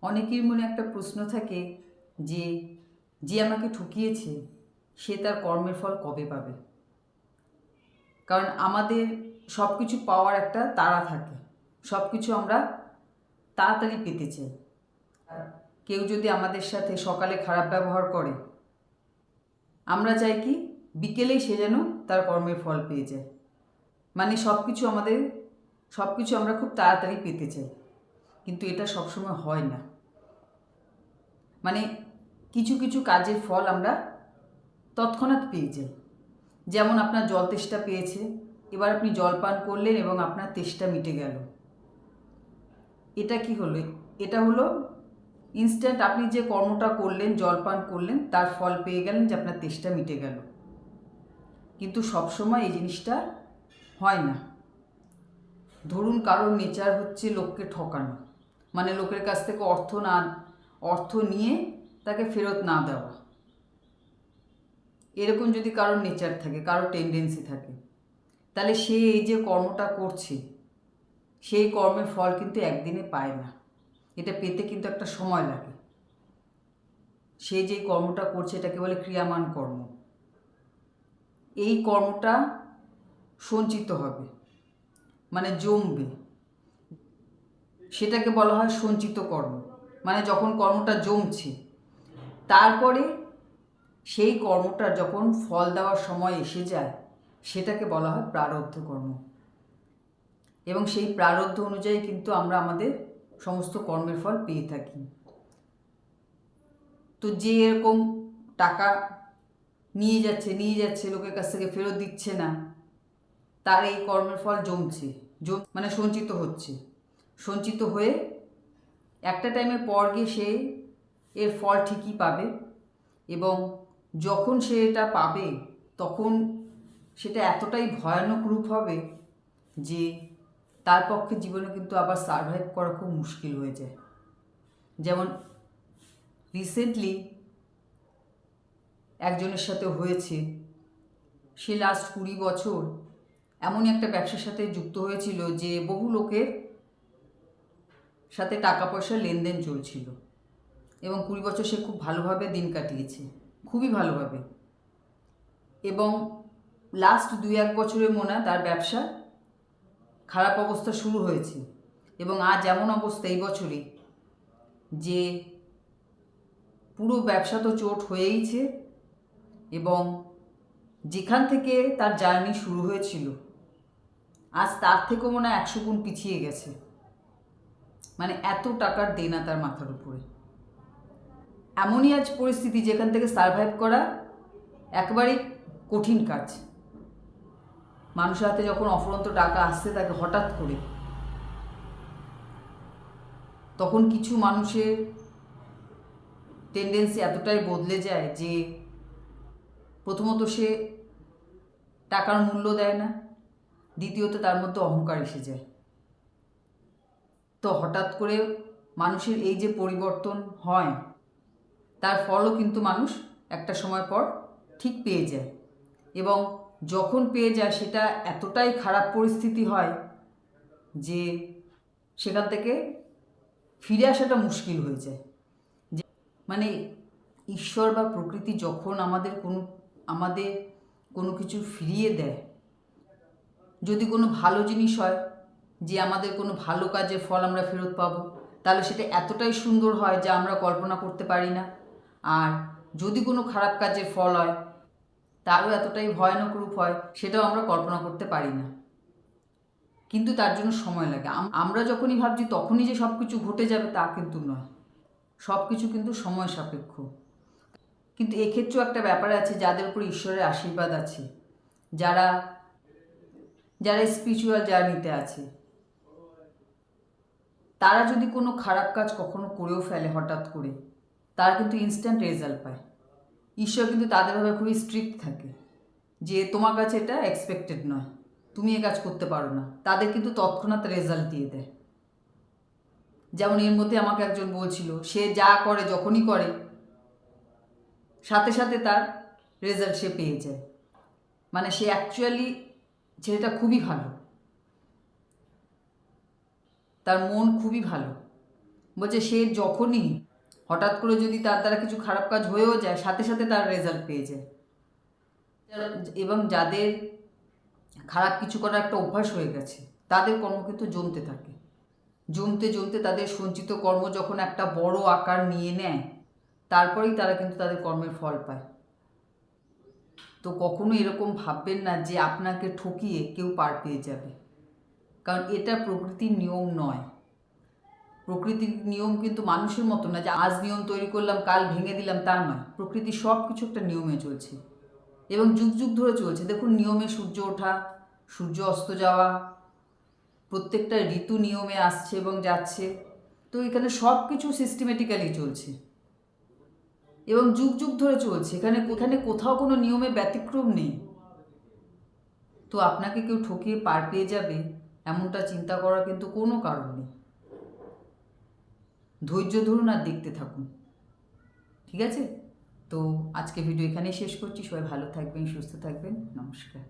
অনেকের মনে একটা প্রশ্ন থাকে যে যে আমাকে ঠকিয়েছে সে তার কর্মের ফল কবে পাবে। কারণ আমাদের সব কিছু পাওয়ার একটা তাড়া থাকে, সব কিছু আমরা তাড়াতাড়ি পেতে চাই। কেউ যদি আমাদের সাথে সকালে খারাপ ব্যবহার করে, আমরা চাই কি বিকেলেই সে যেন তার কর্মের ফল পেয়ে যায়। মানে সব কিছু আমরা খুব তাড়াতাড়ি পেতে চাই, কিন্তু এটা সবসময় হয় না। মানে কিছু কিছু কাজের ফল আমরা তৎক্ষণাৎ পেয়ে যাই। যেমন আপনার জল তেষ্টা পেয়েছে, এবার আপনি জল পান করলেন এবং আপনার তেষ্টা মিটে গেল। এটা কি হলো? এটা হলো ইনস্ট্যান্ট, আপনি যে কর্মটা করলেন, জল পান করলেন, তার ফল পেয়ে গেলেন যে আপনার তেষ্টা মিটে গেল। কিন্তু সবসময় এই জিনিসটা হয় না। ধরুন কারোর নেচার হচ্ছে লোককে ঠকানো, মানে লোকের কাছ থেকে অর্থ নিয়ে তাকে ফেরত না দেওয়া। এরকম যদি কারোর নেচার থাকে, কারোর টেন্ডেন্সি থাকে, তাহলে সে এই যে কর্মটা করছে সেই কর্মের ফল কিন্তু একদিনে পায় না। এটা পেতে কিন্তু একটা সময় লাগে। সে যে কর্মটা করছে এটাকে বলে ক্রিয়ামান কর্ম। এই কর্মটা সঞ্চিত হবে, মানে জমবে, সেটাকে বলা হয় সঞ্চিত কর্ম। মানে যখন কর্মটা জমছে, তারপরে সেই কর্মটার যখন ফল দেওয়ার সময় এসে যায়, সেটাকে বলা হয় প্রারব্ধ কর্ম। এবং সেই প্রারব্ধ অনুযায়ী কিন্তু আমরা আমাদের সমস্ত কর্মের ফল পেয়ে থাকি। তো যে এরকম টাকা নিয়ে যাচ্ছে লোকের কাছ থেকে ফেরত দিচ্ছে না, তার এই কর্মের ফল জমছে, মানে সঞ্চিত হয়ে একটা টাইমের পর গিয়ে সে এর ফল ঠিকই পাবে। এবং যখন সে এটা পাবে তখন সেটা এতটাই ভয়ানক রূপ হবে যে তার পক্ষে জীবনে কিন্তু আবার সারভাইভ করা খুব মুশকিল হয়ে যায়। যেমন রিসেন্টলি একজনের সাথে হয়েছে, সে লাস্ট 20 বছর এমনই একটা ব্যবসার সাথে যুক্ত হয়েছিল যে বহু লোকের সাথে টাকা পয়সার লেনদেন চলছিল, এবং 20 বছর সে খুব ভালোভাবে দিন কাটিয়েছে, খুবই ভালোভাবে। এবং লাস্ট 2-1 বছরের মনে হয় তার ব্যবসা খারাপ অবস্থা শুরু হয়েছে, এবং আজ এমন অবস্থা এই বছরই যে পুরো ব্যবসা তো চোট হয়েইছে, এবং যেখান থেকে তার জার্নি শুরু হয়েছিল আজ তার থেকেও মনে হয় 100 গুণ পিছিয়ে গেছে। মানে এত টাকার দেনা তার মাথার উপরে। এমনই আজ পরিস্থিতি যেখান থেকে সারভাইভ করা একেবারেই কঠিন কাজ। মানুষের হাতে যখন অফুরন্ত টাকা আসছে তাকে হঠাৎ করে, তখন কিছু মানুষের টেন্ডেন্সি এতটাই বদলে যায় যে প্রথমত সে টাকার মূল্য দেয় না, দ্বিতীয়ত তার মধ্যে অহংকার এসে যায়। তো হঠাৎ করে মানুষের এই যে পরিবর্তন হয়, তার ফলও কিন্তু মানুষ একটা সময় পর ঠিক পেয়ে যায়। এবং যখন পেয়ে যায় সেটা এতটাই খারাপ পরিস্থিতি হয় যে সেখান থেকে ফিরে আসাটা মুশকিল হয়ে যায়। মানে ঈশ্বর বা প্রকৃতি যখন আমাদের কোনো কিছু ফিরিয়ে দেয়, যদি কোনো ভালো জিনিস হয় যে আমাদের কোনো ভালো কাজের ফল আমরা ফেরত পাবো, তাহলে সেটা এতটাই সুন্দর হয় যা আমরা কল্পনা করতে পারি না। আর যদি কোনো খারাপ কাজের ফল হয় তারও এতটাই ভয়ানক রূপ হয়, সেটাও আমরা কল্পনা করতে পারি না। কিন্তু তার জন্য সময় লাগে। আমরা যখনই ভাবছি তখনই যে সব কিছু ঘটে যাবে তা কিন্তু নয়, সব কিছু কিন্তু সময় সাপেক্ষ। কিন্তু এক্ষেত্রেও একটা ব্যাপার আছে, যাদের উপর ঈশ্বরের আশীর্বাদ আছে, যারা স্পিরিচুয়াল জার্নিতে আছে, তারা যদি কোনো খারাপ কাজ কখনো করেও ফেলে হঠাৎ করে, তারা কিন্তু ইনস্ট্যান্ট রেজাল্ট পায়। ঈশ্বর কিন্তু তাদের ভাবে খুবই স্ট্রিক্ট থাকে যে তোমার কাছে এটা এক্সপেক্টেড নয়, তুমি এ কাজ করতে পারো না, তাদের কিন্তু তৎক্ষণাৎ রেজাল্ট দিয়ে দেয়। যেমন এর মধ্যে আমাকে একজন বলছিল, সে যা করে যখনই করে সাথে সাথে তার রেজাল্ট সে পেয়ে যায়। মানে সে অ্যাকচুয়ালি ছেলেটা খুবই ভালো, তার মন খুবই ভালো, বলছে সে যখনই হঠাৎ করে যদি তার দ্বারা কিছু খারাপ কাজ হয়েও যায়, সাথে সাথে তার রেজাল্ট পেয়ে যায়। এবং যাদের খারাপ কিছু করার একটা অভ্যাস হয়ে গেছে, তাদের কর্ম কিন্তু জমতে থাকে। জমতে জমতে তাদের সঞ্চিত কর্ম যখন একটা বড় আকার নিয়ে নেয়, তারপরেই তারা কিন্তু তাদের কর্মের ফল পায়। তো কখনো এরকম ভাববেন না যে আপনাকে ঠকিয়ে কেউ পার পেয়ে যাবে, কারণ এটা প্রকৃতির নিয়ম নয়। প্রকৃতির নিয়ম কিন্তু মানুষের মতো না যে আজ নিয়ম তৈরি করলাম কাল ভেঙে দিলাম, তা নয়। প্রকৃতি সব কিছু একটা নিয়মে চলছে এবং যুগ যুগ ধরে চলছে। দেখুন, নিয়মে সূর্য ওঠা, সূর্য অস্ত যাওয়া, প্রত্যেকটা ঋতু নিয়মে আসছে এবং যাচ্ছে। তো এখানে সব কিছু সিস্টেমেটিক্যালি চলছে এবং যুগ যুগ ধরে চলছে। এখানে কোথাও কোনো নিয়মে ব্যতিক্রম নেই। তো আপনাকে কেউ ঠকিয়ে পার পেয়ে যাবে এমনটা চিন্তা করার কিন্তু কোনো কারণ নেই। ধৈর্য ধরুন আর দেখতে থাকুন, ঠিক আছে? তো আজকে ভিডিও এখানেই শেষ করছি। সবাই ভালো থাকবেন, সুস্থ থাকবেন। নমস্কার।